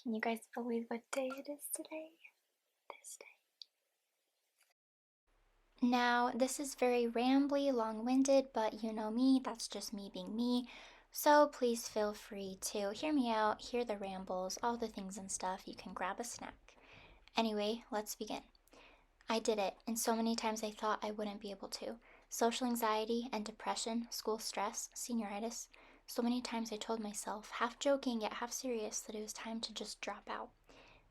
Can you guys believe what day it is today? This day. Now, this is very rambly, long-winded, but you know me, that's just me being me. So please feel free to hear me out, hear the rambles, all the things and stuff. You can grab a snack. Anyway, let's begin. I did it, and so many times I thought I wouldn't be able to. Social anxiety and depression, school stress, senioritis. So many times I told myself, half joking yet half serious, that it was time to just drop out.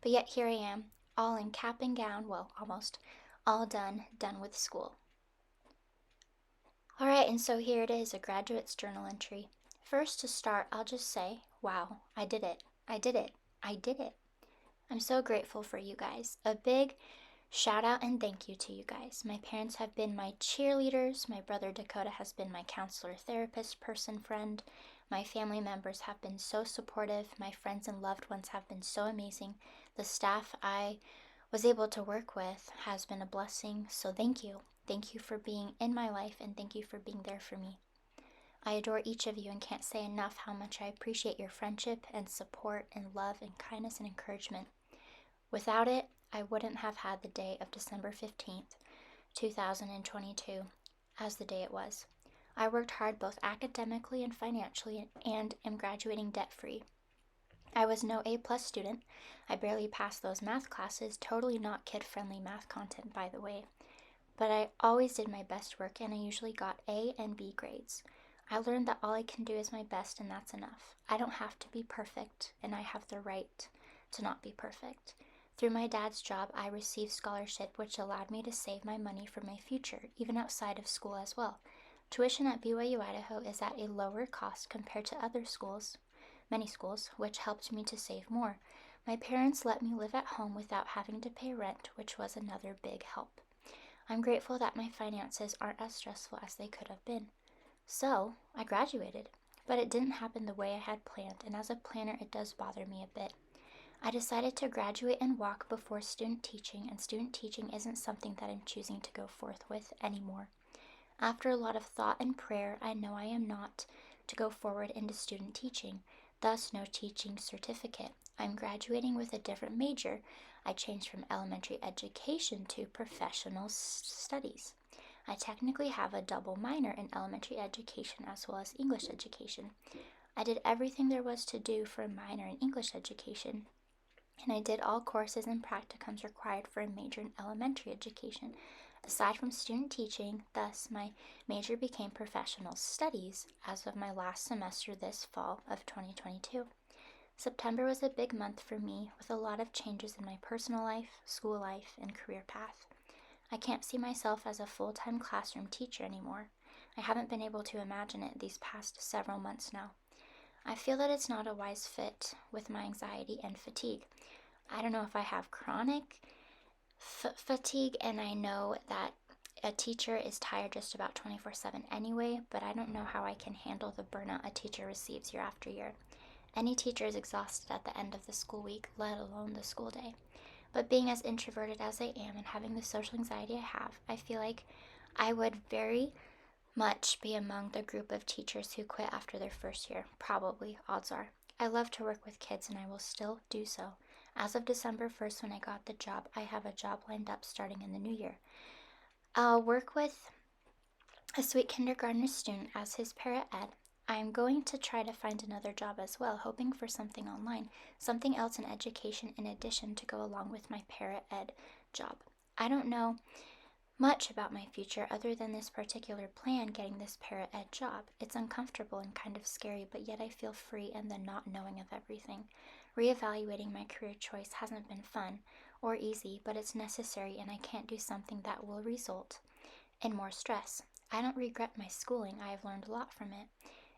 But yet here I am, all in cap and gown, well, almost, all done with school. Alright, and so here it is, a graduate's journal entry. First to start, I'll just say, wow, I did it. I did it. I did it. I'm so grateful for you guys. A big shout out and thank you to you guys. My parents have been my cheerleaders. My brother Dakota has been my counselor, therapist, person, friend. My family members have been so supportive. My friends and loved ones have been so amazing. The staff I was able to work with has been a blessing. So thank you. Thank you for being in my life and thank you for being there for me. I adore each of you and can't say enough how much I appreciate your friendship and support and love and kindness and encouragement. Without it, I wouldn't have had the day of December 15th, 2022 as the day it was. I worked hard both academically and financially and am graduating debt-free. I was no A+ student. I barely passed those math classes, totally not kid-friendly math content, by the way. But I always did my best work and I usually got A and B grades. I learned that all I can do is my best and that's enough. I don't have to be perfect and I have the right to not be perfect. Through my dad's job, I received scholarship which allowed me to save my money for my future, even outside of school as well. Tuition at BYU Idaho is at a lower cost compared to other schools, many schools, which helped me to save more. My parents let me live at home without having to pay rent, which was another big help. I'm grateful that my finances aren't as stressful as they could have been. So, I graduated, but it didn't happen the way I had planned, and as a planner, it does bother me a bit. I decided to graduate and walk before student teaching, and student teaching isn't something that I'm choosing to go forth with anymore. After a lot of thought and prayer, I know I am not to go forward into student teaching, thus no teaching certificate. I'm graduating with a different major. I changed from elementary education to professional studies. I technically have a double minor in elementary education as well as English education. I did everything there was to do for a minor in English education, and I did all courses and practicums required for a major in elementary education. Aside from student teaching, thus my major became professional studies as of my last semester this fall of 2022. September was a big month for me with a lot of changes in my personal life, school life, and career path. I can't see myself as a full-time classroom teacher anymore. I haven't been able to imagine it these past several months now. I feel that it's not a wise fit with my anxiety and fatigue. I don't know if I have chronic fatigue, and I know that a teacher is tired just about 24/7 anyway, but I don't know how I can handle the burnout a teacher receives year after year. Any teacher is exhausted at the end of the school week, let alone the school day. But being as introverted as I am and having the social anxiety I have, I feel like I would very much be among the group of teachers who quit after their first year. Probably, odds are. I love to work with kids and I will still do so. As of December 1st when I got the job, I have a job lined up starting in the new year. I'll work with a sweet kindergartner student as his para-ed. I am going to try to find another job as well, hoping for something online, something else in education in addition to go along with my para-ed job. I don't know much about my future other than this particular plan, getting this para-ed job. It's uncomfortable and kind of scary, but yet I feel free and the not knowing of everything. Reevaluating my career choice hasn't been fun or easy, but it's necessary and I can't do something that will result in more stress. I don't regret my schooling. I have learned a lot from it.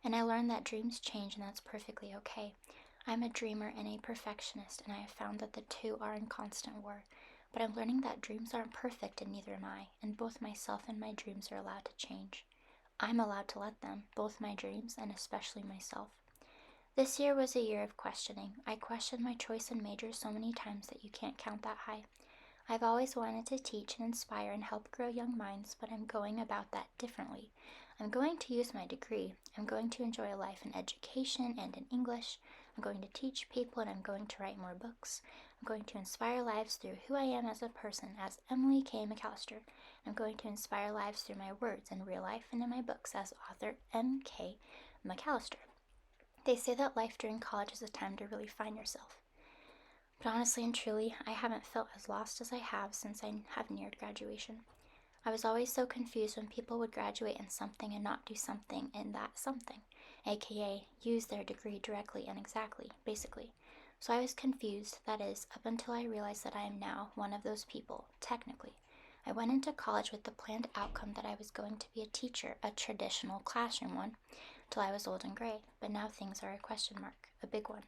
And I learned that dreams change and that's perfectly okay. I'm a dreamer and a perfectionist, and I have found that the two are in constant war. But I'm learning that dreams aren't perfect and neither am I, and both myself and my dreams are allowed to change. I'm allowed to let them, both my dreams and especially myself. This year was a year of questioning. I questioned my choice in major so many times that you can't count that high. I've always wanted to teach and inspire and help grow young minds, but I'm going about that differently. I'm going to use my degree. I'm going to enjoy a life in education and in English. I'm going to teach people, and I'm going to write more books. I'm going to inspire lives through who I am as a person, as Emily K. McAllister. I'm going to inspire lives through my words in real life and in my books as author M.K. McAllister. They say that life during college is a time to really find yourself. But honestly and truly, I haven't felt as lost as I have since I have neared graduation. I was always so confused when people would graduate in something and not do something in that something, aka use their degree directly and exactly, basically. So I was confused, that is, up until I realized that I am now one of those people, technically. I went into college with the planned outcome that I was going to be a teacher, a traditional classroom one, till I was old and gray, but now things are a question mark, a big one.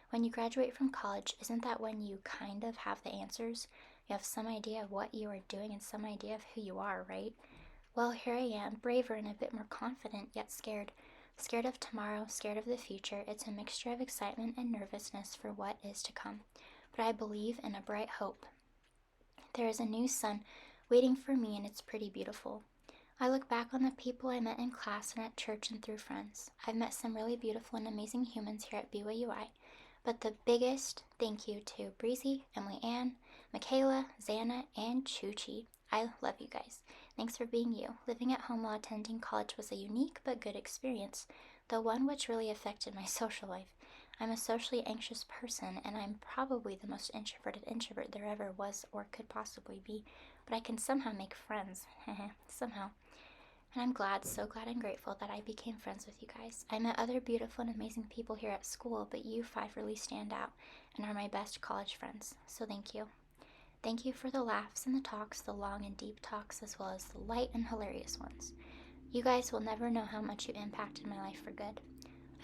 When you graduate from college, isn't that when you kind of have the answers? You have some idea of what you are doing and some idea of who you are, right? Well, here I am, braver and a bit more confident, yet scared. Scared of tomorrow, scared of the future. It's a mixture of excitement and nervousness for what is to come. But I believe in a bright hope. There is a new sun waiting for me, and it's pretty beautiful. I look back on the people I met in class and at church and through friends. I've met some really beautiful and amazing humans here at BYUI. But the biggest thank you to Breezy, Emily Ann, Michaela, Xana, and Chuchi. I love you guys. Thanks for being you. Living at home while attending college was a unique but good experience, though one which really affected my social life. I'm a socially anxious person, and I'm probably the most introverted introvert there ever was or could possibly be, but I can somehow make friends. Somehow. And I'm glad, so glad and grateful that I became friends with you guys. I met other beautiful and amazing people here at school, but you five really stand out and are my best college friends, so thank you. Thank you for the laughs and the talks, the long and deep talks, as well as the light and hilarious ones. You guys will never know how much you impacted my life for good.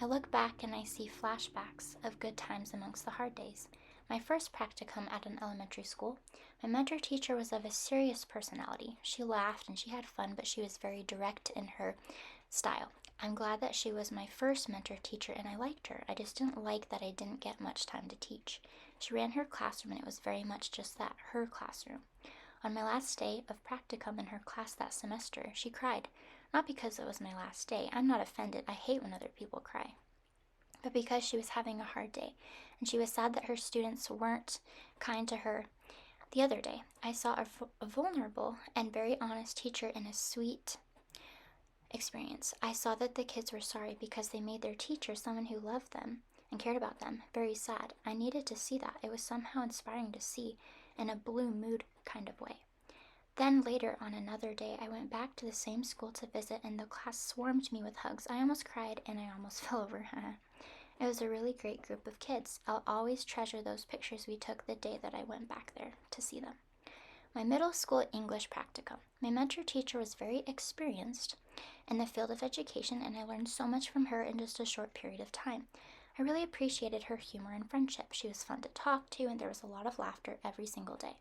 I look back and I see flashbacks of good times amongst the hard days. My first practicum at an elementary school, my mentor teacher was of a serious personality. She laughed and she had fun, but she was very direct in her style. I'm glad that she was my first mentor teacher and I liked her. I just didn't like that I didn't get much time to teach. She ran her classroom and it was very much just that, her classroom. On my last day of practicum in her class that semester, she cried. Not because it was my last day. I'm not offended. I hate when other people cry. But because she was having a hard day, and she was sad that her students weren't kind to her. The other day, I saw a vulnerable and very honest teacher in a sweet experience. I saw that the kids were sorry because they made their teacher, someone who loved them and cared about them, very sad. I needed to see that. It was somehow inspiring to see in a blue mood kind of way. Then later on another day, I went back to the same school to visit, and the class swarmed me with hugs. I almost cried and I almost fell over. It was a really great group of kids. I'll always treasure those pictures we took the day that I went back there to see them. My middle school English practicum. My mentor teacher was very experienced in the field of education, and I learned so much from her in just a short period of time. I really appreciated her humor and friendship. She was fun to talk to, and there was a lot of laughter every single day.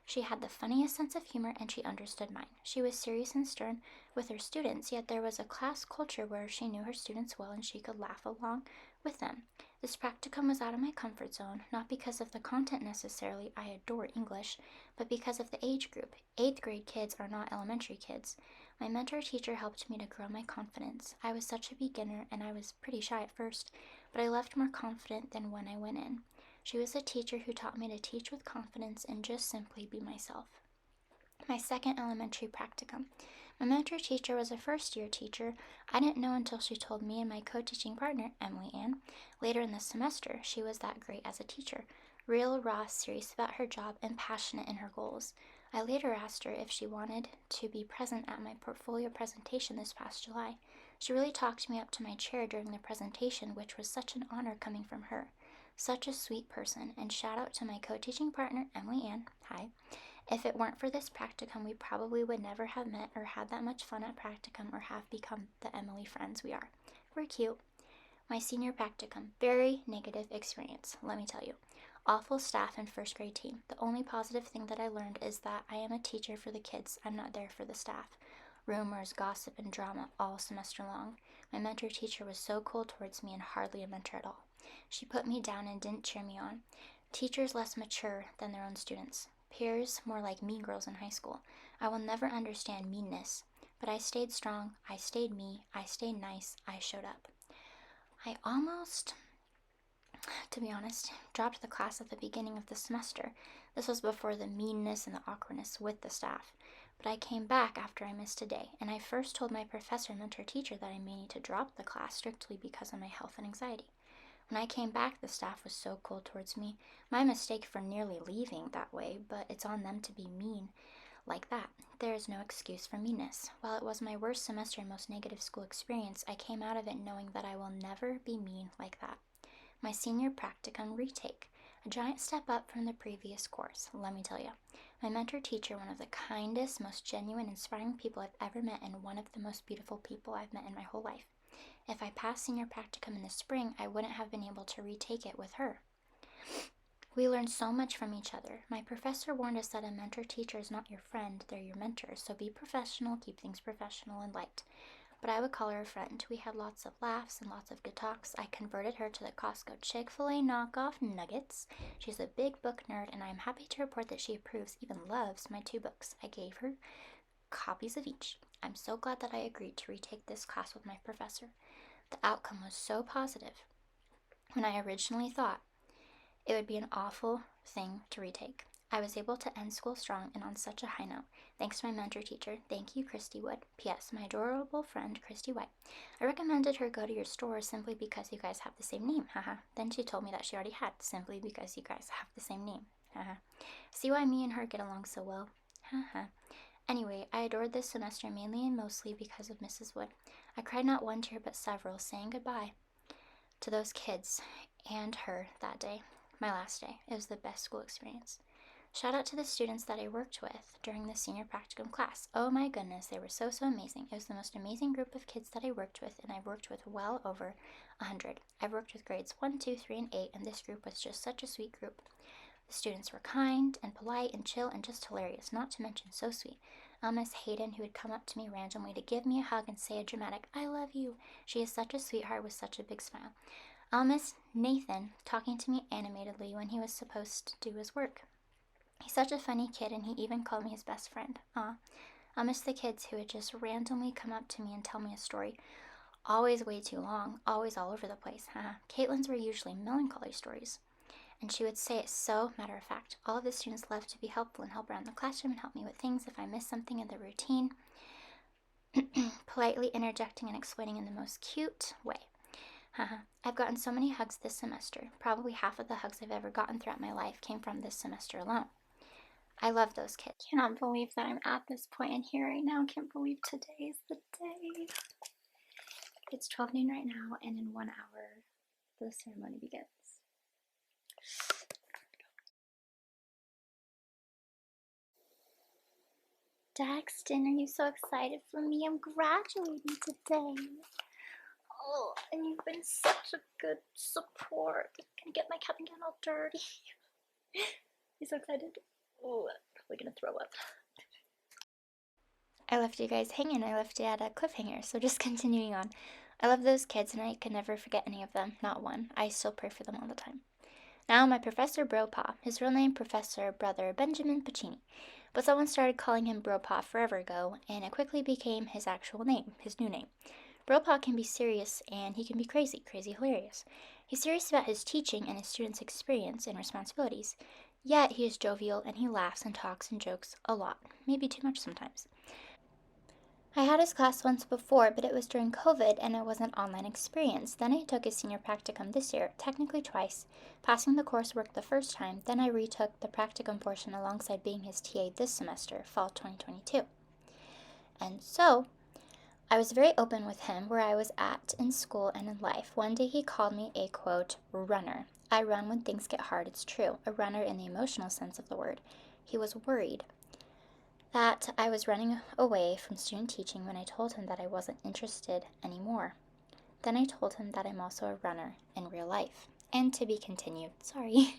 She had the funniest sense of humor, and she understood mine. She was serious and stern with her students, yet there was a class culture where she knew her students well and she could laugh along with them. This practicum was out of my comfort zone, not because of the content necessarily, I adore English, but because of the age group. 8th grade kids are not elementary kids. My mentor teacher helped me to grow my confidence. I was such a beginner and I was pretty shy at first, but I left more confident than when I went in. She was a teacher who taught me to teach with confidence and just simply be myself. My second elementary practicum. My mentor teacher was a first-year teacher. I didn't know until she told me and my co-teaching partner, Emily Ann, later in the semester she was that great as a teacher. Real, raw, serious about her job, and passionate in her goals. I later asked her if she wanted to be present at my portfolio presentation this past July. She really talked me up to my chair during the presentation, which was such an honor coming from her. Such a sweet person, and shout out to my co-teaching partner, Emily Ann. Hi. If it weren't for this practicum, we probably would never have met or had that much fun at practicum or have become the Emily friends we are. We're cute. My senior practicum, very negative experience, let me tell you. Awful staff and first grade team. The only positive thing that I learned is that I am a teacher for the kids. I'm not there for the staff. Rumors, gossip, and drama all semester long. My mentor teacher was so cold towards me and hardly a mentor at all. She put me down and didn't cheer me on. Teachers less mature than their own students. Peers more like mean girls in high school. I will never understand meanness, but I stayed strong, I stayed me, I stayed nice, I showed up. I almost to be honest. Dropped the class at the beginning of the semester. This was before the meanness and the awkwardness with the staff. But I came back after I missed a day, and I first told my professor and mentor teacher that I may need to drop the class strictly because of my health and anxiety. When I came back, the staff was so cold towards me. My mistake for nearly leaving that way, but it's on them to be mean like that. There is no excuse for meanness. While it was my worst semester and most negative school experience, I came out of it knowing that I will never be mean like that. My senior practicum retake. A giant step up from the previous course, let me tell you. My mentor teacher, one of the kindest, most genuine, inspiring people I've ever met, and one of the most beautiful people I've met in my whole life. If I passed senior practicum in the spring, I wouldn't have been able to retake it with her. We learned so much from each other. My professor warned us that a mentor teacher is not your friend, they're your mentor, so be professional, keep things professional and light. But I would call her a friend. We had lots of laughs and lots of good talks. I converted her to the Costco Chick-fil-A knockoff nuggets. She's a big book nerd, and I am happy to report that she approves, even loves, my 2 books. I gave her copies of each. I'm so glad that I agreed to retake this class with my professor. The outcome was so positive. When I originally thought it would be an awful thing to retake, I was able to end school strong and on such a high note. Thanks to my mentor teacher. Thank you, Christy Wood. P.S. My adorable friend, Christy White. I recommended her go to your store simply because you guys have the same name. Haha. Then she told me that she already had, simply because you guys have the same name. Haha. See why me and her get along so well? Haha. Anyway, I adored this semester mainly and mostly because of Mrs. Wood. I cried not one tear but several, saying goodbye to those kids and her that day. My last day. It was the best school experience. Shout out to the students that I worked with during the senior practicum class. Oh my goodness, they were so amazing. It was the most amazing group of kids that I worked with, and I've worked with well over 100. I've worked with grades 1, 2, 3, and 8, and this group was just such a sweet group. The students were kind and polite and chill and just hilarious, not to mention so sweet. Miss Hayden, who would come up to me randomly to give me a hug and say a dramatic, "I love you." She is such a sweetheart with such a big smile. Miss Nathan, talking to me animatedly when he was supposed to do his work. He's such a funny kid, and he even called me his best friend. I'll miss the kids who would just randomly come up to me and tell me a story. Always way too long, always all over the place. Caitlin's were usually melancholy stories, and she would say it so matter of fact. All of the students loved to be helpful and help around the classroom and help me with things if I missed something in the routine, politely interjecting and explaining in the most cute way. I've gotten so many hugs this semester. Probably half of the hugs I've ever gotten throughout my life came from this semester alone. I love those kids. Cannot believe that I'm at this point in here right now. Can't believe today is the day. It's 12 noon right now, and in 1 hour, the ceremony begins. Daxton, are you so excited for me? I'm graduating today. Oh, and you've been such a good support. I'm gonna get my cap and gown all dirty. You so excited? Oh, I'm probably gonna throw up. I left you guys hanging. I left you at a cliffhanger, so just continuing on. I love those kids, and I can never forget any of them. Not one. I still pray for them all the time. Now, my Professor Bropa. His real name, Professor Brother Benjamin Pacini. But someone started calling him Bropa forever ago, and it quickly became his actual name, his new name. Bropa can be serious, and he can be crazy hilarious. He's serious about his teaching and his students' experience and responsibilities. Yet, he is jovial, and he laughs and talks and jokes a lot. Maybe too much sometimes. I had his class once before, but it was during COVID and it was an online experience. Then I took his senior practicum this year, technically twice, passing the coursework the first time. Then I retook the practicum portion alongside being his TA this semester, fall 2022. And so, I was very open with him where I was at in school and in life. One day he called me a, quote, runner. I run when things get hard, it's true. A runner in the emotional sense of the word. He was worried that I was running away from student teaching when I told him that I wasn't interested anymore. Then I told him that I'm also a runner in real life. And to be continued. Sorry.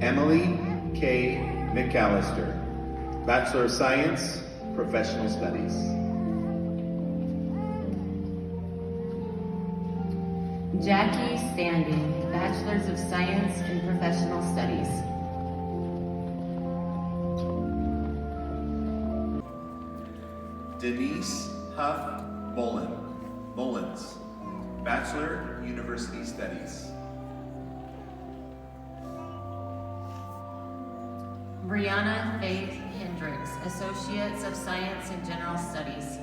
Emily K. McAllister, Bachelor of Science, Professional Studies. Jackie Standing, Bachelor's of Science in Professional Studies. Denise Huff Mullins, Bachelor, University Studies. Brianna Faith Hendricks, Associates of Science in General Studies.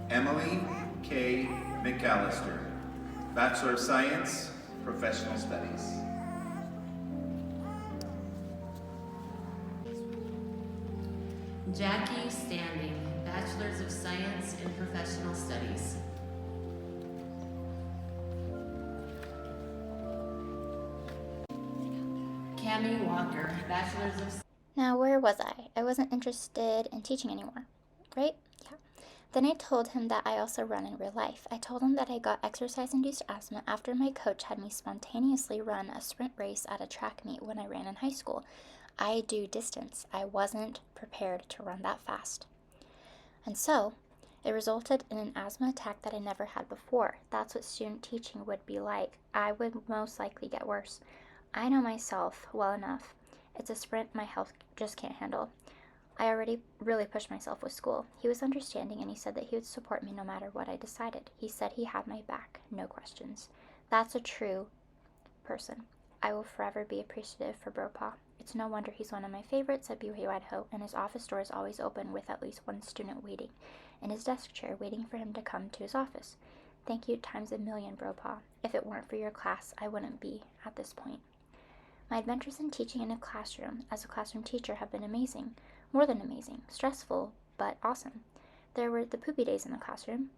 Emily K. McAllister, Bachelor of Science, Professional Studies. Jackie Standing, Bachelor's of Science in Professional Studies. Cammie Walker, Bachelor's of... Now, where was I? I wasn't interested in teaching anymore, right? Yeah. Then I told him that I also run in real life. I told him that I got exercise-induced asthma after my coach had me spontaneously run a sprint race at a track meet when I ran in high school. I do distance. I wasn't prepared to run that fast. And so, it resulted in an asthma attack that I never had before. That's what student teaching would be like. I would most likely get worse. I know myself well enough. It's a sprint my health just can't handle. I already really pushed myself with school. He was understanding and he said that he would support me no matter what I decided. He said he had my back, no questions. That's a true person. I will forever be appreciative for Bropaw. It's no wonder he's one of my favorites at BYU Idaho, and his office door is always open with at least one student waiting in his desk chair, waiting for him to come to his office. Thank you times a million, Bropaw. If it weren't for your class, I wouldn't be at this point. My adventures in teaching in a classroom as a classroom teacher have been amazing. More than amazing. Stressful, but awesome. There were the poopy days in the classroom.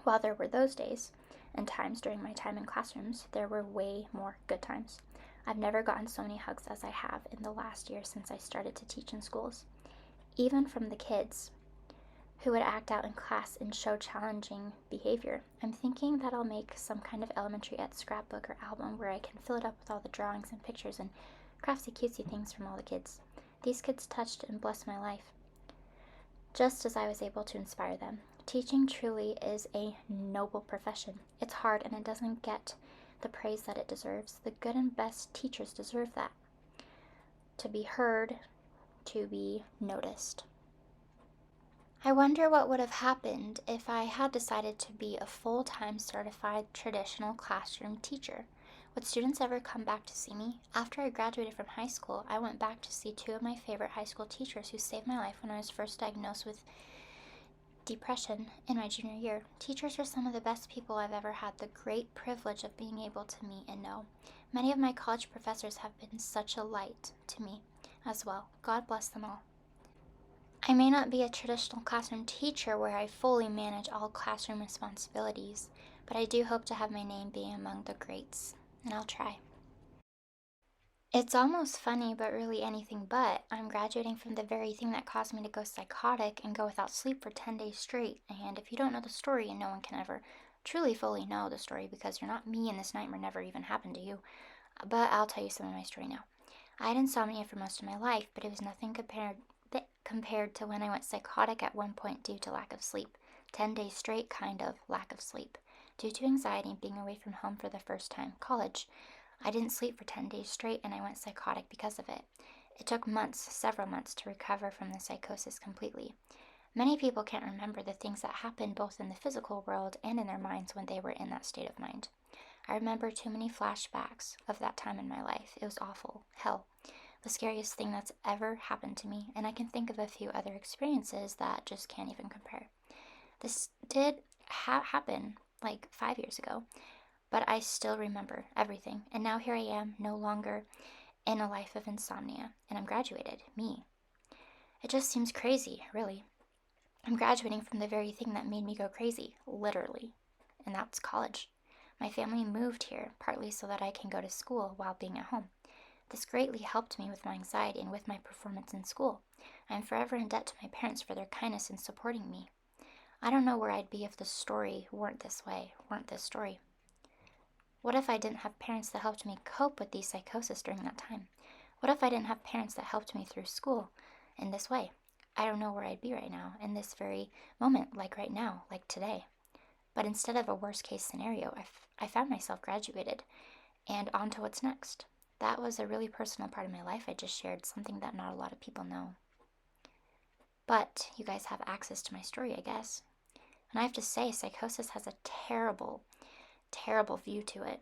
While there were those days and times during my time in classrooms, there were way more good times. I've never gotten so many hugs as I have in the last year since I started to teach in schools. Even from the kids who would act out in class and show challenging behavior. I'm thinking that I'll make some kind of elementary ed scrapbook or album where I can fill it up with all the drawings and pictures and craftsy cutesy things from all the kids. These kids touched and blessed my life, just as I was able to inspire them. Teaching truly is a noble profession. It's hard and it doesn't get the praise that it deserves. The good and best teachers deserve that. To be heard, to be noticed. I wonder what would have happened if I had decided to be a full-time certified traditional classroom teacher. Would students ever come back to see me? After I graduated from high school, I went back to see two of my favorite high school teachers who saved my life when I was first diagnosed with depression in my junior year. Teachers are some of the best people I've ever had the great privilege of being able to meet and know. Many of my college professors have been such a light to me as well. God bless them all. I may not be a traditional classroom teacher where I fully manage all classroom responsibilities, but I do hope to have my name be among the greats, and I'll try. It's almost funny, but really anything but. I'm graduating from the very thing that caused me to go psychotic and go without sleep for 10 days straight. And if you don't know the story, and no one can ever truly fully know the story because you're not me and this nightmare never even happened to you, but I'll tell you some of my story now. I had insomnia for most of my life, but it was nothing compared to when I went psychotic at one point due to lack of sleep. 10 days straight kind of lack of sleep. Due to anxiety and being away from home for the first time, college, I didn't sleep for 10 days straight and I went psychotic because of it. It took months, several months, to recover from the psychosis completely. Many people can't remember the things that happened both in the physical world and in their minds when they were in that state of mind. I remember too many flashbacks of that time in my life. It was awful. Hell. The scariest thing that's ever happened to me, and I can think of a few other experiences that just can't even compare. This did happen like 5 years ago, but I still remember everything, and now here I am, no longer in a life of insomnia, and I'm graduated, me. It just seems crazy, really. I'm graduating from the very thing that made me go crazy, literally, and that's college. My family moved here, partly so that I can go to school while being at home. This greatly helped me with my anxiety and with my performance in school. I am forever in debt to my parents for their kindness in supporting me. I don't know where I'd be if the story weren't this way, weren't this story. What if I didn't have parents that helped me cope with these psychosis during that time? What if I didn't have parents that helped me through school in this way? I don't know where I'd be right now, in this very moment, like right now, like today. But instead of a worst case scenario, I found myself graduated and on to what's next. That was a really personal part of my life I just shared, something that not a lot of people know. But you guys have access to my story, I guess. And I have to say, psychosis has a terrible, terrible view to it.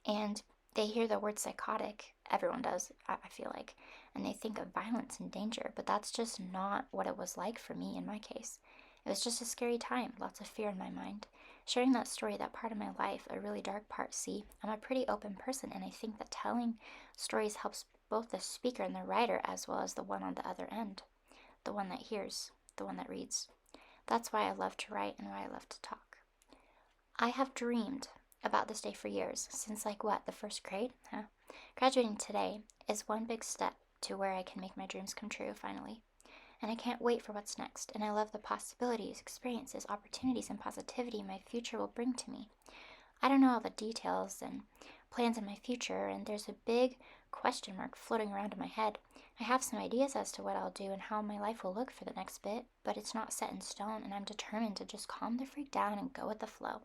And they hear the word psychotic, everyone does, I feel like, and they think of violence and danger, but that's just not what it was like for me in my case. It was just a scary time, lots of fear in my mind. Sharing that story, that part of my life, a really dark part, see, I'm a pretty open person, and I think that telling stories helps both the speaker and the writer as well as the one on the other end, the one that hears, the one that reads. That's why I love to write and why I love to talk. I have dreamed about this day for years, since like what, the first grade? Huh? Graduating today is one big step to where I can make my dreams come true finally. And I can't wait for what's next, and I love the possibilities, experiences, opportunities, and positivity my future will bring to me. I don't know all the details and plans in my future, and there's a big question mark floating around in my head. I have some ideas as to what I'll do and how my life will look for the next bit, but it's not set in stone, and I'm determined to just calm the freak down and go with the flow.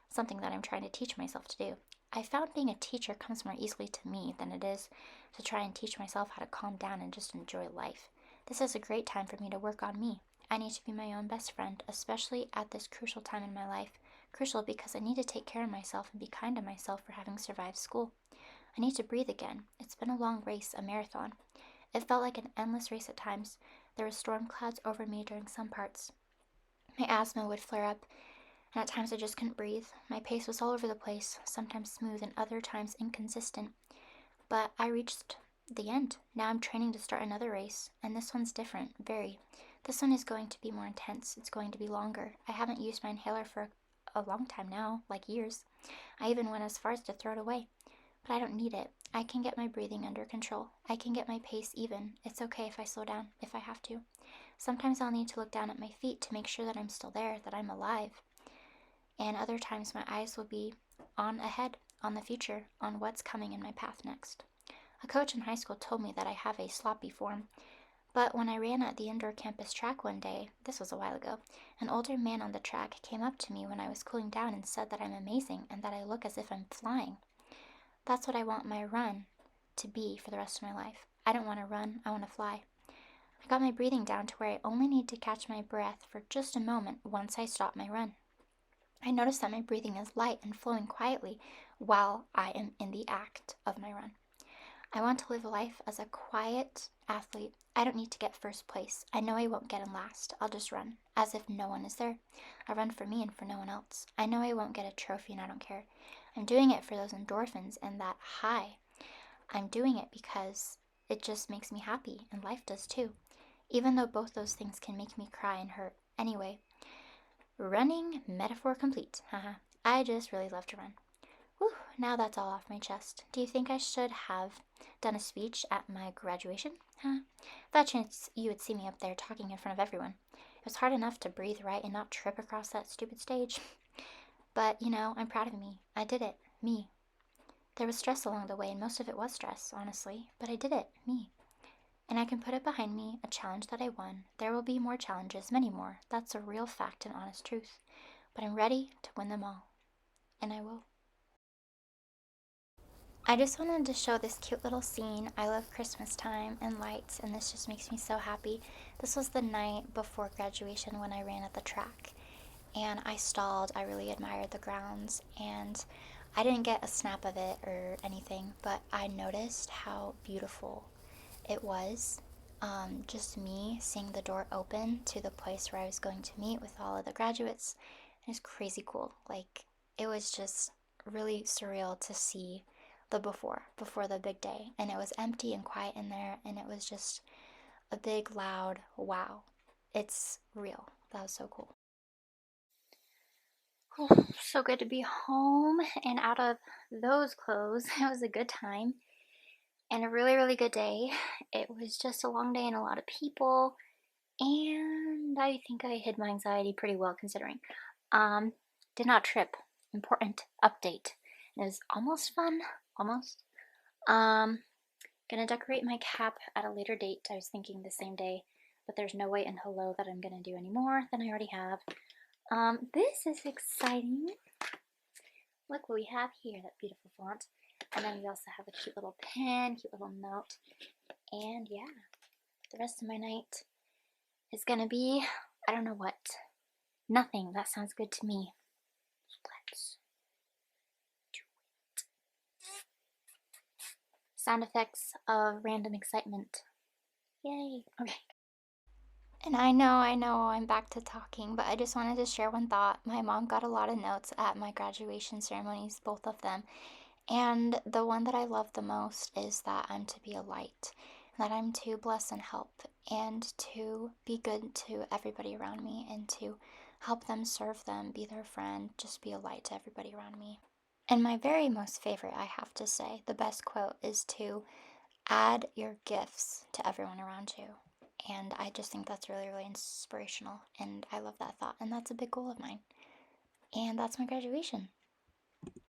Something that I'm trying to teach myself to do. I found being a teacher comes more easily to me than it is to try and teach myself how to calm down and just enjoy life. This is a great time for me to work on me. I need to be my own best friend, especially at this crucial time in my life. Crucial because I need to take care of myself and be kind to myself for having survived school. I need to breathe again. It's been a long race, a marathon. It felt like an endless race at times. There were storm clouds over me during some parts. My asthma would flare up, and at times I just couldn't breathe. My pace was all over the place, sometimes smooth and other times inconsistent. But I reached the end. Now I'm training to start another race, and this one's different, very. This one is going to be more intense. It's going to be longer. I haven't used my inhaler for a long time now, like years. I even went as far as to throw it away. But I don't need it. I can get my breathing under control. I can get my pace even. It's okay if I slow down, if I have to. Sometimes I'll need to look down at my feet to make sure that I'm still there, that I'm alive. And other times my eyes will be on ahead, on the future, on what's coming in my path next. A coach in high school told me that I have a sloppy form, but when I ran at the indoor campus track one day, this was a while ago, an older man on the track came up to me when I was cooling down and said that I'm amazing and that I look as if I'm flying. That's what I want my run to be for the rest of my life. I don't want to run, I want to fly. I got my breathing down to where I only need to catch my breath for just a moment once I stop my run. I notice that my breathing is light and flowing quietly while I am in the act of my run. I want to live a life as a quiet athlete. I don't need to get first place. I know I won't get in last. I'll just run, as if no one is there. I run for me and for no one else. I know I won't get a trophy and I don't care. I'm doing it for those endorphins and that high. I'm doing it because it just makes me happy, and life does too. Even though both those things can make me cry and hurt. Anyway, running metaphor complete. I just really love to run. Whew, now that's all off my chest. Do you think I should have done a speech at my graduation? That chance you would see me up there talking in front of everyone. It was hard enough to breathe right and not trip across that stupid stage. But, I'm proud of me. I did it. Me. There was stress along the way, and most of it was stress, honestly. But I did it. Me. And I can put it behind me, a challenge that I won. There will be more challenges, many more. That's a real fact and honest truth. But I'm ready to win them all. And I will. I just wanted to show this cute little scene. I love Christmas time and lights, and this just makes me so happy. This was the night before graduation when I ran at the track, and I stalled. I really admired the grounds, and I didn't get a snap of it or anything, but I noticed how beautiful it was. Just me seeing the door open to the place where I was going to meet with all of the graduates. It was crazy cool. Like, it was just really surreal to see the before the big day, and it was empty and quiet in there, and it was just a big loud wow. It's real. That was so cool. So good to be home and out of those clothes. It was a good time and a really, really good day. It was just a long day and a lot of people, and and I think I hid my anxiety pretty well considering. Did not trip. Important update. It was almost fun. Almost. Gonna decorate my cap at a later date. I was thinking the same day, but there's no way in hello that I'm gonna do any more than I already have. This is exciting. Look what we have here, that beautiful font. And then we also have a cute little pen, cute little note. And yeah, the rest of my night is gonna be, I don't know what. Nothing. That sounds good to me. Let's do it. Sound effects of random excitement. Yay. Okay. And I know, I'm back to talking, but I just wanted to share one thought. My mom got a lot of notes at my graduation ceremonies, both of them. And the one that I love the most is that I'm to be a light, that I'm to bless and help, and to be good to everybody around me, and to help them, serve them, be their friend, just be a light to everybody around me. And my very most favorite, I have to say, the best quote is to add your gifts to everyone around you. And I just think that's really, really inspirational. And I love that thought. And that's a big goal of mine. And that's my graduation.